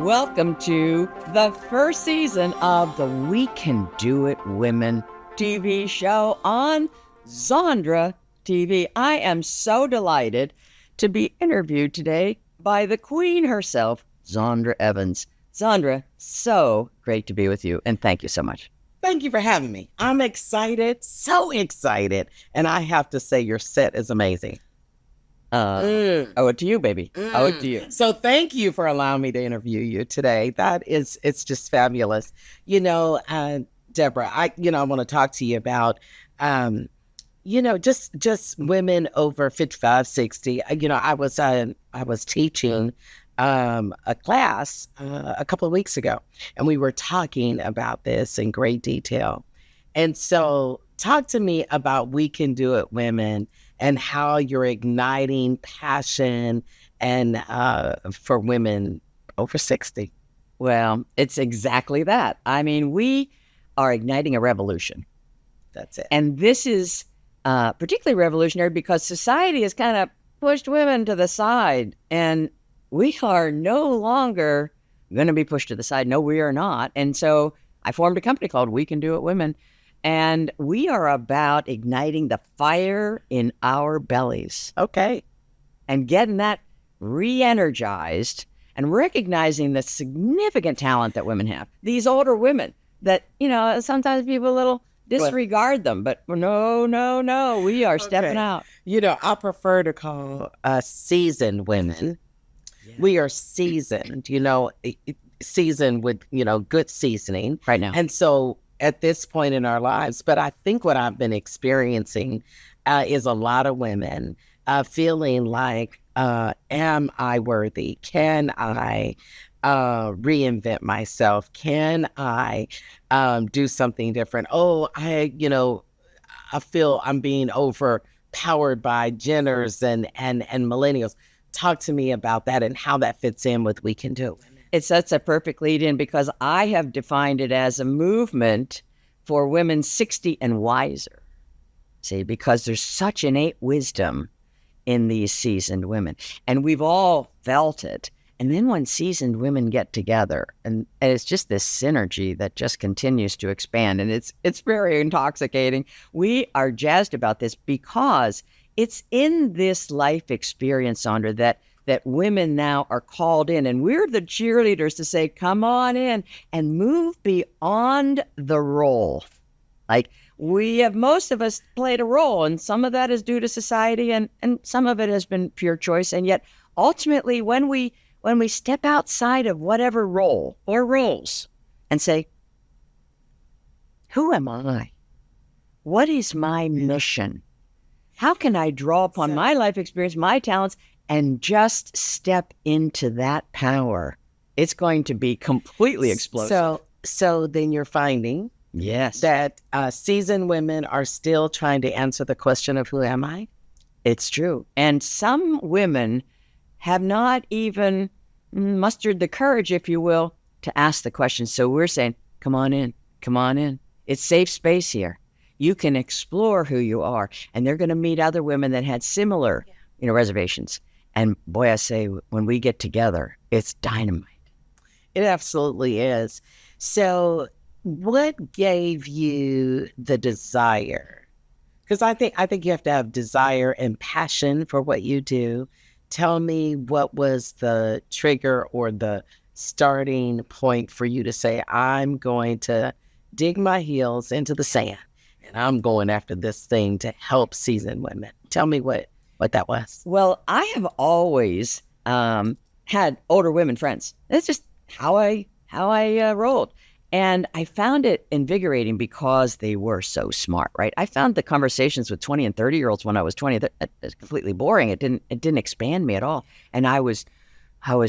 Welcome to the first season of the We Can Do It Women TV show on Zondra TV. I am so delighted to be interviewed today by the queen herself, Zondra Evans. Zondra, so great to be with you, and thank you so much. Thank you for having me. I'm excited, so excited. And I have to say, your set is amazing. Owe it to you, baby. Owe it to you. So thank you for allowing me to interview you today. It's just fabulous. Debra, I want to talk to you about, just women over 55, 60. I was teaching a class a couple of weeks ago, and we were talking about this in great detail. And so talk to me about We Can Do It Women and how you're igniting passion and for women over 60. Well, it's exactly that. I mean, we are igniting a revolution. That's it. And this is particularly revolutionary because society has kind of pushed women to the side, and we are no longer going to be pushed to the side. No, we are not. And so I formed a company called We Can Do It Women, and we are about igniting the fire in our bellies. Okay. And getting that re-energized and recognizing the significant talent that women have. These older women that, sometimes people a little disregard them, but no, we are stepping out. I prefer to call seasoned women. Yeah. We are seasoned, seasoned with, good seasoning. Right now. And so at this point in our lives, but I think what I've been experiencing is a lot of women feeling like, am I worthy? Can I reinvent myself? Can I do something different? I feel I'm being overpowered by Jenners and millennials. Talk to me about that and how that fits in with We Can Do It. That's a perfect lead in, because I have defined it as a movement for women 60 and wiser. See, because there's such innate wisdom in these seasoned women, and we've all felt it. And then when seasoned women get together, and it's just this synergy that just continues to expand, and it's very intoxicating. We are jazzed about this because it's in this life experience, Zondra, that women now are called in, and we're the cheerleaders to say, come on in and move beyond the role. Like, most of us played a role, and some of that is due to society, and some of it has been pure choice. And yet, ultimately, when we step outside of whatever role or roles and say, who am I? What is my mission? How can I draw upon my life experience, my talents, and just step into that power? It's going to be completely explosive. So then you're finding that seasoned women are still trying to answer the question of who am I? It's true. And some women have not even mustered the courage, if you will, to ask the question. So we're saying, come on in. It's safe space here. You can explore who you are. And they're going to meet other women that had similar, reservations. And boy, I say, when we get together, it's dynamite. It absolutely is. So what gave you the desire? Because I think you have to have desire and passion for what you do. Tell me, what was the trigger or the starting point for you to say, I'm going to dig my heels into the sand and I'm going after this thing to help seasoned women? Tell me what that was. Well, I have always had older women friends. That's just how I rolled. And I found it invigorating because they were so smart, right? I found the conversations with 20 and 30-year-olds when I was 20, it's completely boring. It didn't expand me at all. And I was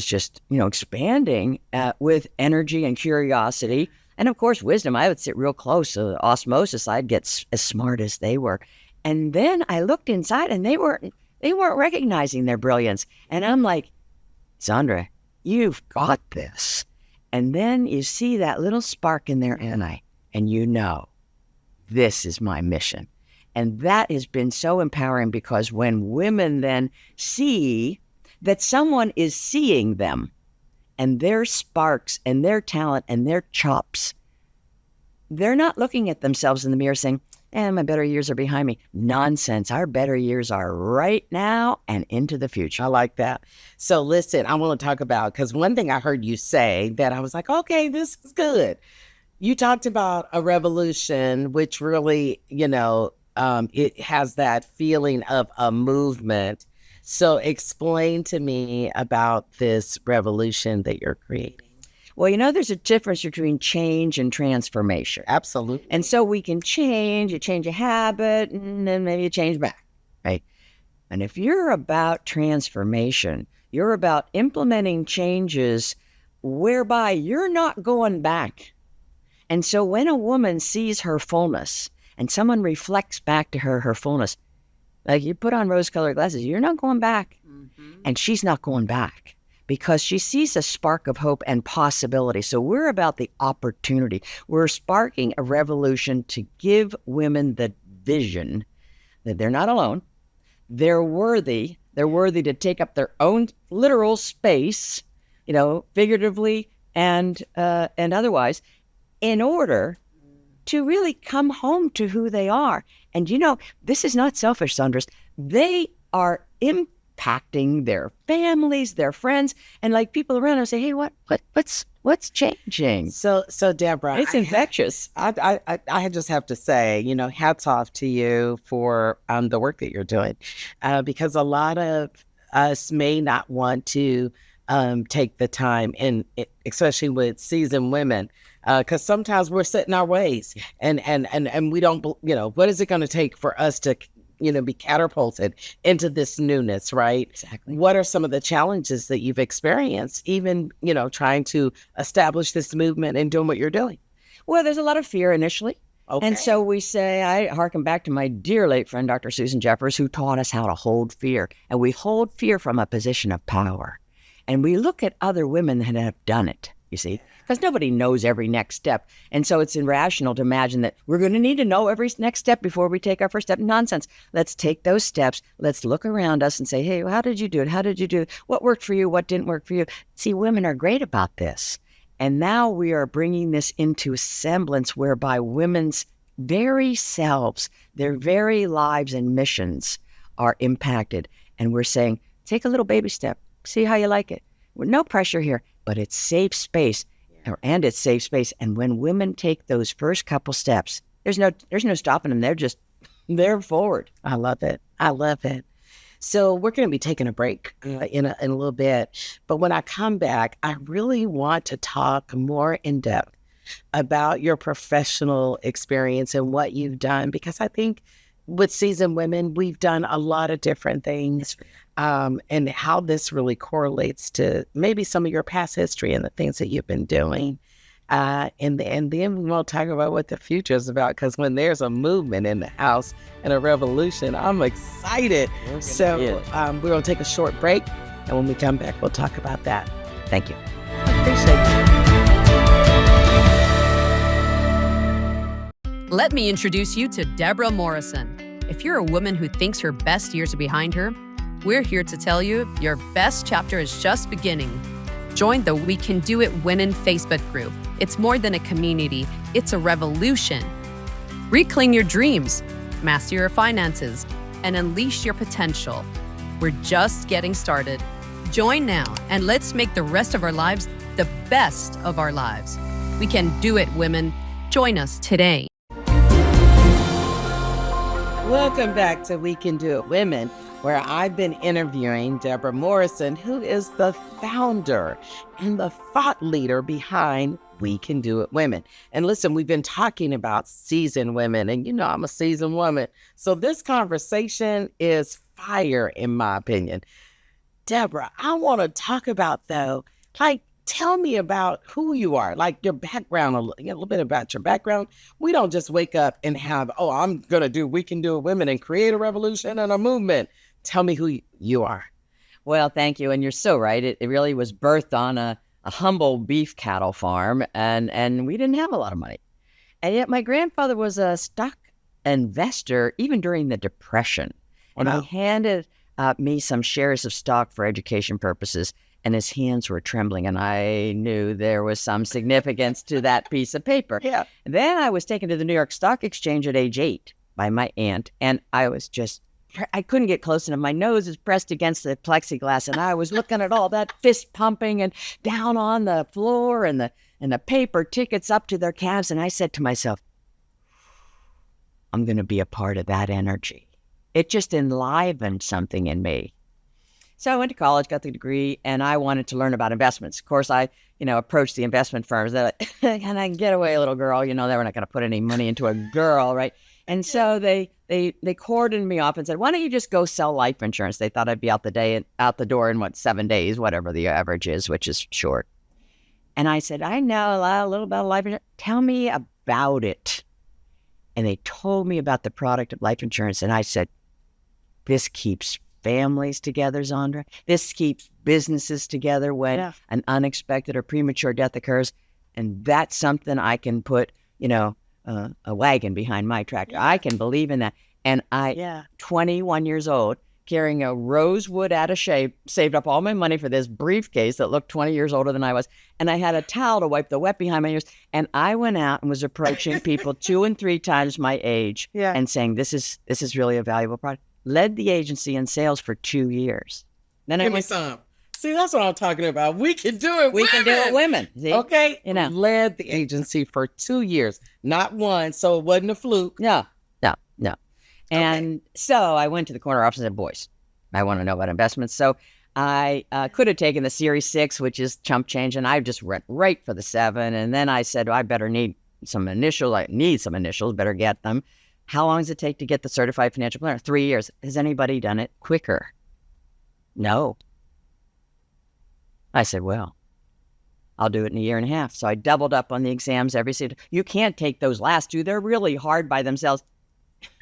just, expanding with energy and curiosity. And of course, wisdom. I would sit real close. Osmosis, I'd get as smart as they were. And then I looked inside and they weren't recognizing their brilliance. And I'm like, Zondra, you've got this. And then you see that little spark in their eye, and this is my mission. And that has been so empowering, because when women then see that someone is seeing them and their sparks and their talent and their chops. They're not looking at themselves in the mirror saying, my better years are behind me. Nonsense. Our better years are right now and into the future. I like that. So listen, I want to talk about, because one thing I heard you say that I was like, okay, this is good. You talked about a revolution, which really, it has that feeling of a movement. So explain to me about this revolution that you're creating. Well, there's a difference between change and transformation. Absolutely. And so we can change, you change a habit, and then maybe you change back, right? And if you're about transformation, you're about implementing changes whereby you're not going back. And so when a woman sees her fullness and someone reflects back to her fullness, like you put on rose-colored glasses, you're not going back. Mm-hmm. And she's not going back, because she sees a spark of hope and possibility. So we're about the opportunity. We're sparking a revolution to give women the vision that they're not alone. They're worthy. They're worthy to take up their own literal space, figuratively and otherwise, in order to really come home to who they are. And this is not selfish, Zondra. They are impacting their families, their friends, and like people around them say, hey, what's changing? So Debra, it's infectious. I just have to say, hats off to you for the work that you're doing, because a lot of us may not want to take the time, and especially with seasoned women, because sometimes we're set in our ways, and we don't, what is it going to take for us to be catapulted into this newness, right? Exactly. What are some of the challenges that you've experienced, even, trying to establish this movement and doing what you're doing? Well, there's a lot of fear initially. Okay. And so we say, I hearken back to my dear late friend, Dr. Susan Jeffers, who taught us how to hold fear. And we hold fear from a position of power. And we look at other women that have done it, you see, because nobody knows every next step. And so it's irrational to imagine that we're going to need to know every next step before we take our first step. Nonsense. Let's take those steps. Let's look around us and say, hey, how did you do it? How did you do it? What worked for you? What didn't work for you? See, women are great about this. And now we are bringing this into semblance whereby women's very selves, their very lives and missions are impacted. And we're saying, take a little baby step. See how you like it. No pressure here, but it's safe space, and it's safe space. And when women take those first couple steps, there's no stopping them. They're forward. I love it. I love it. So we're going to be taking a break in a little bit. But when I come back, I really want to talk more in depth about your professional experience and what you've done, because I think with seasoned women, we've done a lot of different things, and how this really correlates to maybe some of your past history and the things that you've been doing. And then we'll talk about what the future is about, because when there's a movement in the house and a revolution, I'm excited. So we're going to take a short break, and when we come back, we'll talk about that. Thank you. I appreciate you. Let me introduce you to Debra Morrison. If you're a woman who thinks her best years are behind her, we're here to tell you your best chapter is just beginning. Join the We Can Do It Women Facebook group. It's more than a community, it's a revolution. Reclaim your dreams, master your finances, and unleash your potential. We're just getting started. Join now, and let's make the rest of our lives the best of our lives. We can do it, women. Join us today. Welcome back to We Can Do It Women, where I've been interviewing Debra Morrison, who is the founder and the thought leader behind We Can Do It Women. And listen, we've been talking about seasoned women, and I'm a seasoned woman. So this conversation is fire, in my opinion. Debra, I want to talk about, though, tell me about who you are, your background, a little bit about your background. We don't just wake up and have, I'm going to do We Can Do It Women and create a revolution and a movement. Tell me who you are. Well, thank you. And you're so right. It really was birthed on a humble beef cattle farm, and we didn't have a lot of money. And yet my grandfather was a stock investor even during the Depression. And Wow. he handed me some shares of stock for education purposes. and his hands were trembling, and I knew there was some significance to that piece of paper. Yeah. Then I was taken to the New York Stock Exchange at age 8 by my aunt, and I couldn't get close enough. My nose is pressed against the plexiglass, and I was looking at all that fist pumping and down on the floor and the paper tickets up to their calves, and I said to myself, I'm going to be a part of that energy. It just enlivened something in me. So I went to college, got the degree, and I wanted to learn about investments. Of course, I, approached the investment firms. They're like, can I get away, little girl? They were not going to put any money into a girl, right? And so they cordoned me off and said, why don't you just go sell life insurance? They thought I'd be out the door in 7 days, whatever the average is, which is short. And I said, I know a little about life insurance. Tell me about it. And they told me about the product of life insurance. And I said, this keeps families together, Zondra. This keeps businesses together when an unexpected or premature death occurs. And that's something I can put, a wagon behind my tractor. I can believe in that. And 21 years old, carrying a rosewood attaché, saved up all my money for this briefcase that looked 20 years older than I was. And I had a towel to wipe the wet behind my ears. And I went out and was approaching people 2 and 3 times my age and saying, this is really a valuable product. Led the agency in sales for 2 years. Then Give me some. See, that's what I'm talking about. We can do it. We can do it, women. See? Okay. Led the agency for 2 years, not one. So it wasn't a fluke. No. And so I went to the corner office and said, boys, I want to know about investments. So I could have taken the Series 6, which is chump change, and I just went right for the 7. And then I said, I better need some initials. I need some initials, better get them. How long does it take to get the certified financial planner? 3 years. Has anybody done it quicker? No. I said, well, I'll do it in 1.5 years. So I doubled up on the exams every single. You can't take those last 2. They're really hard by themselves.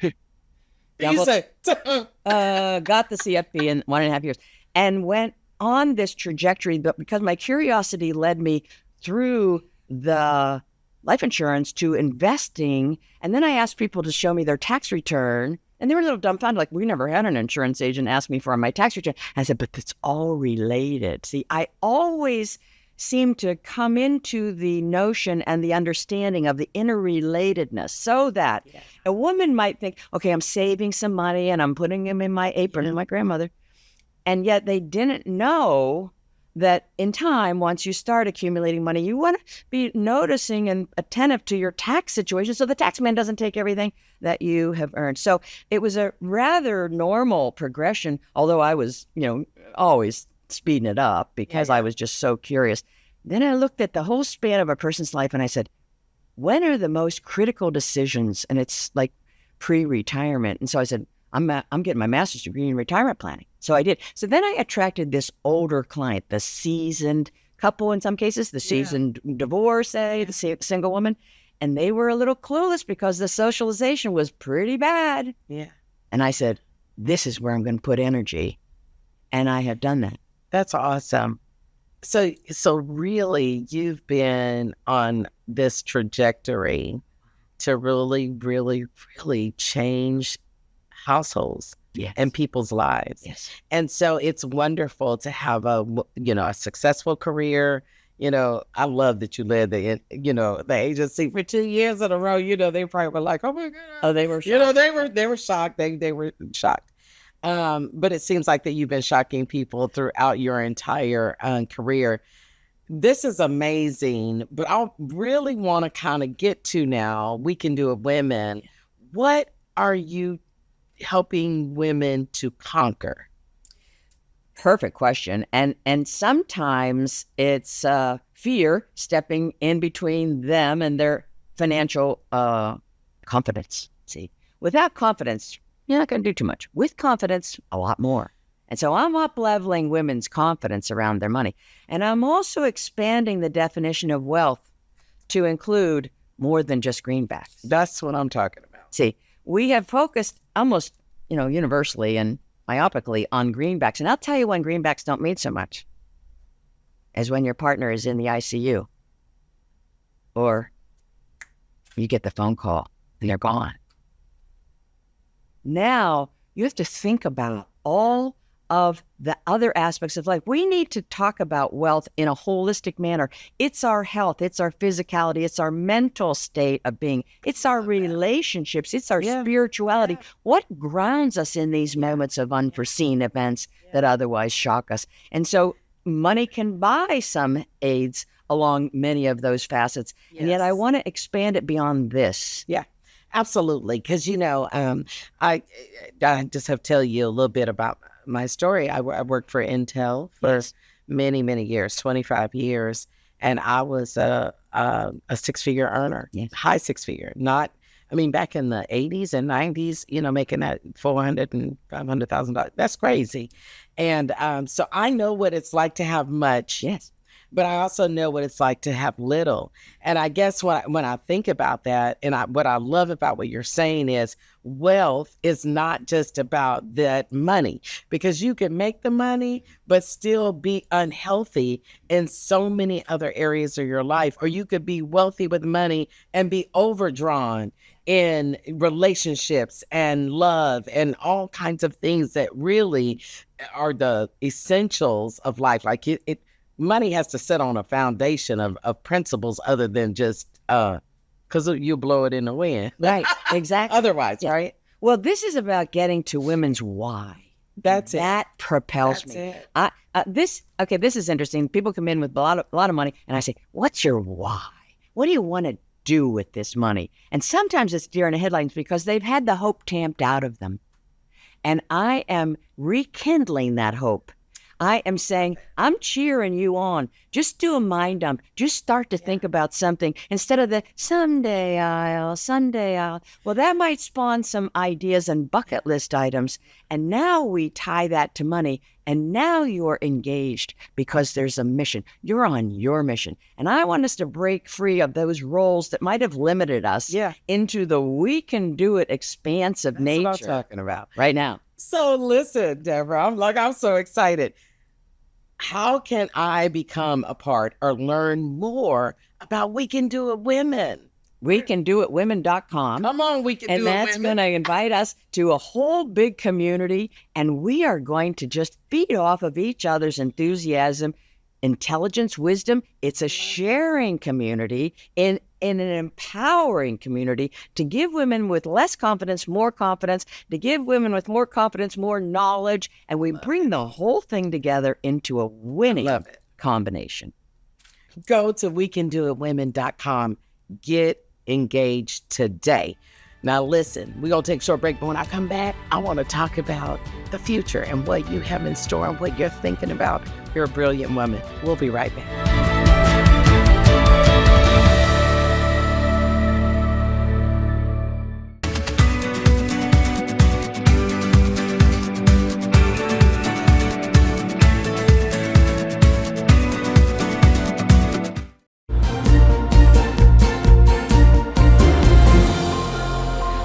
You say, got the CFP in 1.5 years and went on this trajectory, but because my curiosity led me through the life insurance to investing. And then I asked people to show me their tax return, and they were a little dumbfounded, like, we never had an insurance agent ask me for my tax return. I said, but it's all related. See, I always seem to come into the notion and the understanding of the interrelatedness so that a woman might think, okay, I'm saving some money and I'm putting them in my apron and my grandmother. And yet they didn't know that in time, once you start accumulating money, you want to be noticing and attentive to your tax situation so the tax man doesn't take everything that you have earned. So it was a rather normal progression, although I was, always speeding it up because I was just so curious. Then I looked at the whole span of a person's life and I said, when are the most critical decisions? And it's like pre-retirement. And so I said, I'm getting my master's degree in retirement planning. So I did. So then I attracted this older client, the seasoned couple in some cases, the seasoned divorcee, the single woman. And they were a little clueless because the socialization was pretty bad. Yeah. And I said, this is where I'm going to put energy. And I have done that. That's awesome. So really, you've been on this trajectory to really, really, really change households and people's lives. Yes. And so it's wonderful to have a successful career. I love that you led the agency for 2 years in a row. They probably were like, oh my God. Oh, they were shocked. They were shocked. They were shocked. But it seems like that you've been shocking people throughout your entire career. This is amazing, but I really want to kind of get to now, we can do it, women. What are you helping women to conquer? Perfect question. And sometimes it's fear stepping in between them and their financial confidence. See, without confidence, you're not going to do too much. With confidence, a lot more. And so I'm up-leveling women's confidence around their money. And I'm also expanding the definition of wealth to include more than just greenbacks. That's what I'm talking about. See, we have focused almost, universally and myopically on greenbacks. And I'll tell you when greenbacks don't mean so much as when your partner is in the ICU or you get the phone call and they're gone. Now you have to think about all of the other aspects of life. We need to talk about wealth in a holistic manner. It's our health, it's our physicality, it's our mental state of being, it's our relationships, it's our spirituality. What grounds us in these moments of unforeseen events that otherwise shock us? And so money can buy some aids along many of those facets. And yet I want to expand it beyond this. Yeah. Absolutely. Because, I just have to tell you a little bit about my story. I worked for Intel for many, many years, 25 years. And I was a six-figure earner, high six-figure. Back in the 80s and 90s, making that $400,000 and $500,000. That's crazy. And so I know what it's like to have much. Yes. But I also know what it's like to have little. And I guess when I think about that, and what I love about what you're saying is wealth is not just about that money, because you can make the money, but still be unhealthy in so many other areas of your life. Or you could be wealthy with money and be overdrawn in relationships and love and all kinds of things that really are the essentials of life. Like money has to sit on a foundation of principles other than just because you blow it in the wind. Right, exactly. Otherwise, right? Well, this is about getting to women's why. That's it. That propels That's me. it. This is interesting. People come in with a lot of money, and I say, what's your why? What do you want to do with this money? And sometimes it's deer in the headlines because they've had the hope tamped out of them. And I am rekindling that hope. I am saying, I'm cheering you on. Just do a mind dump. Just start to think about something instead of the someday I'll. Well, that might spawn some ideas and bucket list items. And now we tie that to money. And now you're engaged because there's a mission. You're on your mission. And I want us to break free of those roles that might have limited us into the we can do it expansive nature. That's what I'm talking about right now. So listen, Debra, I'm so excited. How can I become a part or learn more about We Can Do It Women? WeCanDoItWomen.com. Come on, We Can Do It Women. And that's going to invite us to a whole big community, and we are going to just feed off of each other's enthusiasm, intelligence, wisdom. It's a sharing community in an empowering community to give women with less confidence, more confidence, to give women with more confidence, more knowledge, and we bring the whole thing together into a winning combination. Go to WeCanDoItWomen.com. Get engaged today. Now listen, we're going to take a short break, but when I come back, I want to talk about the future and what you have in store and what you're thinking about. You're a brilliant woman. We'll be right back.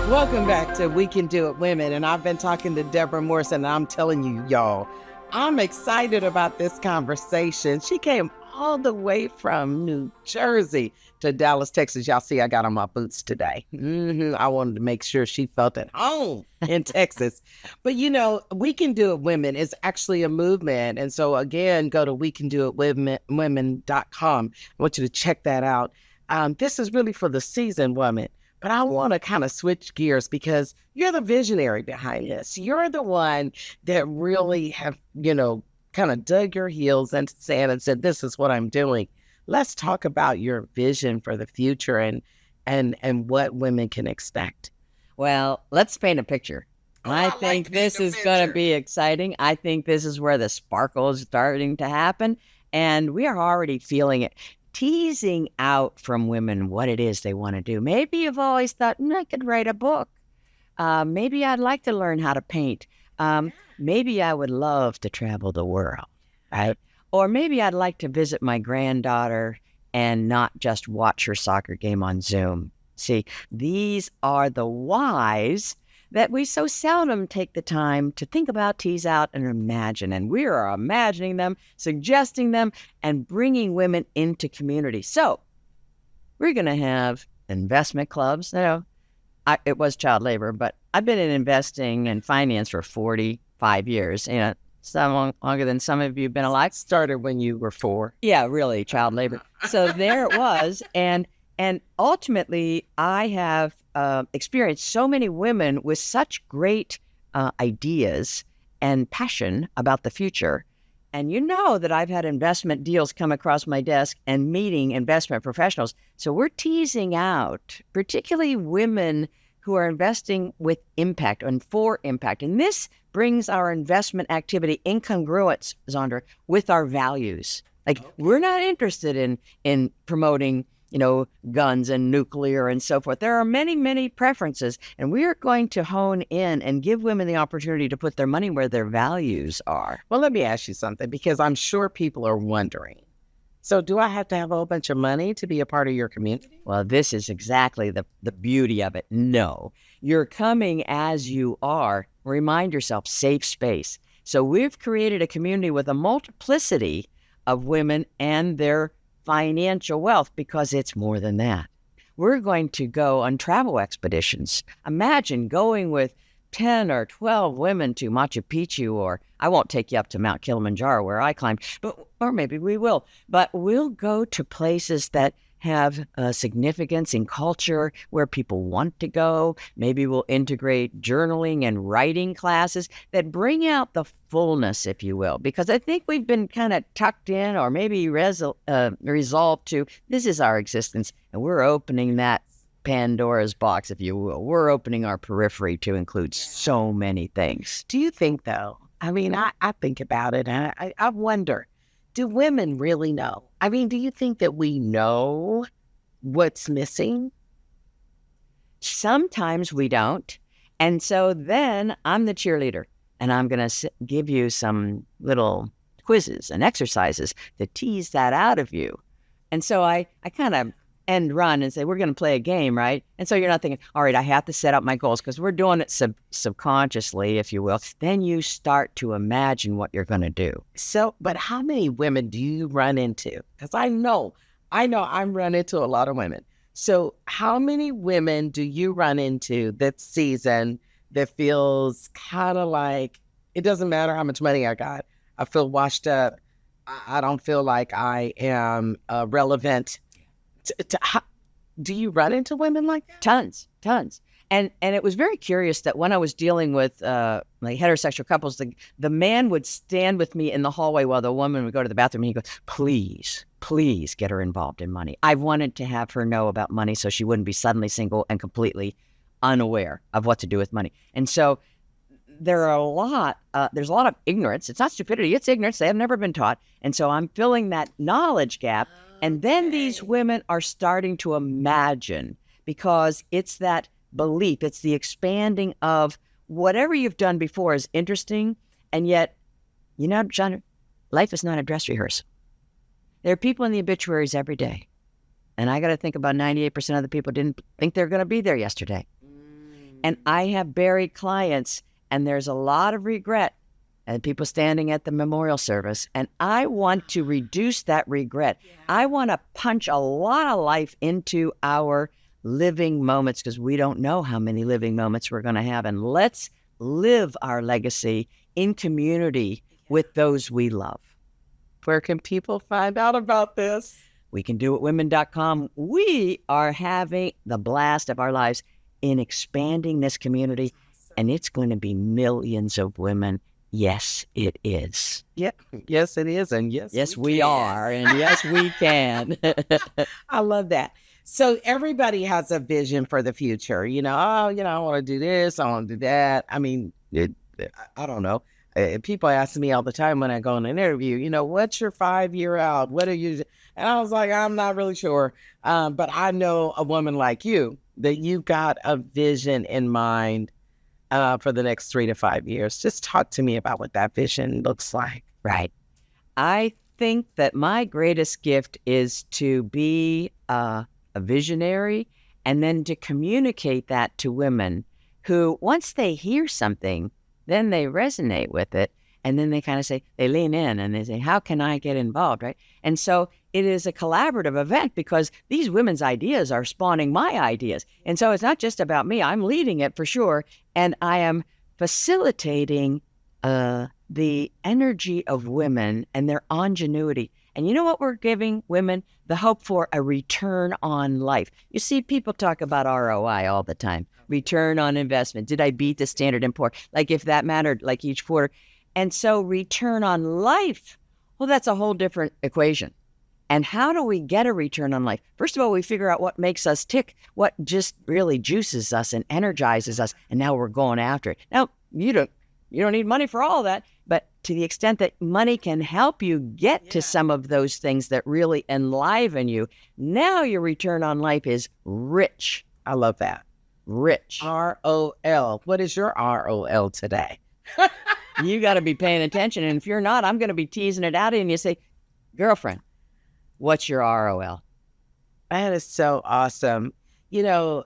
Welcome back to We Can Do It Women, and I've been talking to Debra Morrison, and I'm telling you, y'all, I'm excited about this conversation. She came all the way from New Jersey to Dallas, Texas. Y'all see I got on my boots today. I wanted to make sure she felt at home in Texas. But We Can Do It Women is actually a movement. And so again, go to WeCanDoItWomen.com. I want you to check that out. This is really for the seasoned woman. But I want to kind of switch gears because you're the visionary behind this. You're the one that really have, kind of dug your heels into sand and said, this is what I'm doing. Let's talk about your vision for the future and what women can expect. Well, let's paint a picture. I think this is going to be exciting. I think this is where the sparkle is starting to happen. And we are already feeling it. Teasing out from women what it is they want to do. Maybe you've always thought, I could write a book. Maybe I'd like to learn how to paint. Maybe I would love to travel the world, right? Or maybe I'd like to visit my granddaughter and not just watch her soccer game on Zoom. See, these are the whys that we so seldom take the time to think about, tease out, and imagine. And we are imagining them, suggesting them, and bringing women into community. So we're going to have investment clubs. It was child labor, but I've been in investing and finance for 45 years. longer than some of you have been alive. Started when you were 4. Yeah, really, child labor. So there it was. And ultimately, I have experienced so many women with such great ideas and passion about the future. And you know that I've had investment deals come across my desk and meeting investment professionals. So we're teasing out, particularly women who are investing with impact and for impact. And this brings our investment activity in congruence, Zondra, with our values. Like, we're not interested in promoting, guns and nuclear and so forth. There are many, many preferences, and we are going to hone in and give women the opportunity to put their money where their values are. Well, let me ask you something, because I'm sure people are wondering. So do I have to have a whole bunch of money to be a part of your community? Well, this is exactly the beauty of it. No, you're coming as you are. Remind yourself, safe space. So we've created a community with a multiplicity of women and their financial wealth, because it's more than that. We're going to go on travel expeditions. Imagine going with 10 or 12 women to Machu Picchu, or I won't take you up to Mount Kilimanjaro where I climbed, or maybe we will. But we'll go to places that have significance in culture, where people want to go. Maybe we'll integrate journaling and writing classes that bring out the fullness, if you will, because I think we've been kind of tucked in, or maybe resolved to, this is our existence, and we're opening that Pandora's box, if you will. We're opening our periphery to include so many things. Do you think, though? I mean, I think about it, and I wonder, do women really know? I mean, do you think that we know what's missing? Sometimes we don't. And so then I'm the cheerleader, and I'm going to give you some little quizzes and exercises to tease that out of you. And so I kind of end run and say, we're going to play a game, right? And so you're not thinking, all right, I have to set up my goals, because we're doing it subconsciously, if you will. Then you start to imagine what you're going to do. So, but how many women do you run into? Because I know I'm running into a lot of women. So how many women do you run into that season that feels kind of like, it doesn't matter how much money I got, I feel washed up, I don't feel like I am relevant? Do you run into women like that? Tons. And it was very curious that when I was dealing with like heterosexual couples, the man would stand with me in the hallway while the woman would go to the bathroom, and he'd go, please get her involved in money. I wanted to have her know about money so she wouldn't be suddenly single and completely unaware of what to do with money. And so there's a lot of ignorance. It's not stupidity, it's ignorance. They have never been taught. And so I'm filling that knowledge gap. And then these women are starting to imagine, because it's that belief, it's the expanding of whatever you've done before is interesting. And yet, John, life is not a dress rehearsal. There are people in the obituaries every day. And I got to think about 98% of the people didn't think they're going to be there yesterday. And I have buried clients, and there's a lot of regret, and people standing at the memorial service. And I want to reduce that regret. Yeah. I want to punch a lot of life into our living moments, because we don't know how many living moments we're going to have. And let's live our legacy in community with those we love. Where can people find out about this? WeCanDoItWomen.com. We are having the blast of our lives in expanding this community, and it's going to be millions of women. Yes, it is. Yeah. Yes, it is. And yes, we are. And yes, we can. I love that. So everybody has a vision for the future. I want to do this, I want to do that. I mean, I don't know. People ask me all the time when I go on an interview, what's your 5-year out? What are you? And I was like, I'm not really sure. But I know a woman like you, that you've got a vision in mind for the next 3 to 5 years. Just talk to me about what that vision looks like. Right. I think that my greatest gift is to be a visionary, and then to communicate that to women who, once they hear something, then they resonate with it. And then they kind of say, they lean in and they say, how can I get involved, right? And so it is a collaborative event, because these women's ideas are spawning my ideas. And so it's not just about me. I'm leading it for sure. And I am facilitating the energy of women and their ingenuity. And you know what we're giving women? The hope for a return on life. You see, people talk about ROI all the time. Return on investment. Did I beat the Standard & Poor? Like if that mattered, like each quarter. And so return on life, well, that's a whole different equation. And how do we get a return on life? First of all, we figure out what makes us tick, what just really juices us and energizes us, and now we're going after it. Now, you don't need money for all of that, but to the extent that money can help you get to some of those things that really enliven you, now your return on life is rich. I love that. Rich. ROL. What is your ROL today? You got to be paying attention. And if you're not, I'm going to be teasing it out of you and you say, girlfriend, what's your ROL? That is so awesome. You know,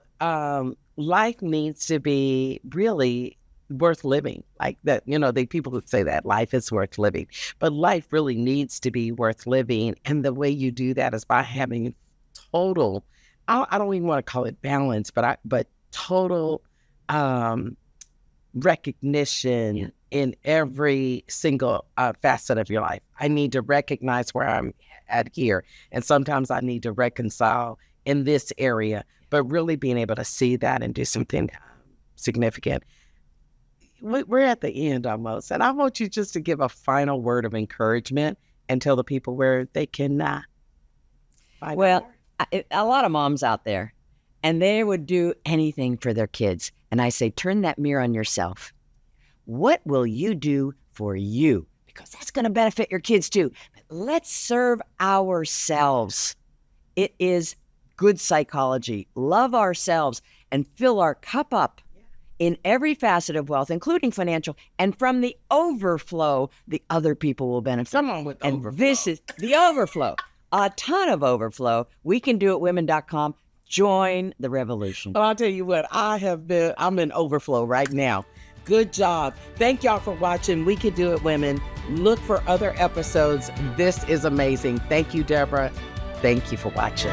life needs to be really worth living. Like that, you know, the people who say that life is worth living, but life really needs to be worth living. And the way you do that is by having total, I don't even want to call it balance, but total recognition in every single facet of your life. I need to recognize where I'm at here. And sometimes I need to reconcile in this area, but really being able to see that and do something significant. We're at the end almost. And I want you just to give a final word of encouragement and tell the people where they can find Well, a lot of moms out there, and they would do anything for their kids. And I say, turn that mirror on yourself. What will you do for you? Because that's going to benefit your kids too. But let's serve ourselves. It is good psychology. Love ourselves and fill our cup up in every facet of wealth, including financial. And from the overflow, the other people will benefit. Someone with and overflow. This is the overflow. A ton of overflow. We can do it, women.com. Join the revolution. Well, I'll tell you what, I'm in overflow right now. Good job. Thank y'all for watching We Can Do It Women. Look for other episodes. This is amazing. Thank you, Debra. Thank you for watching.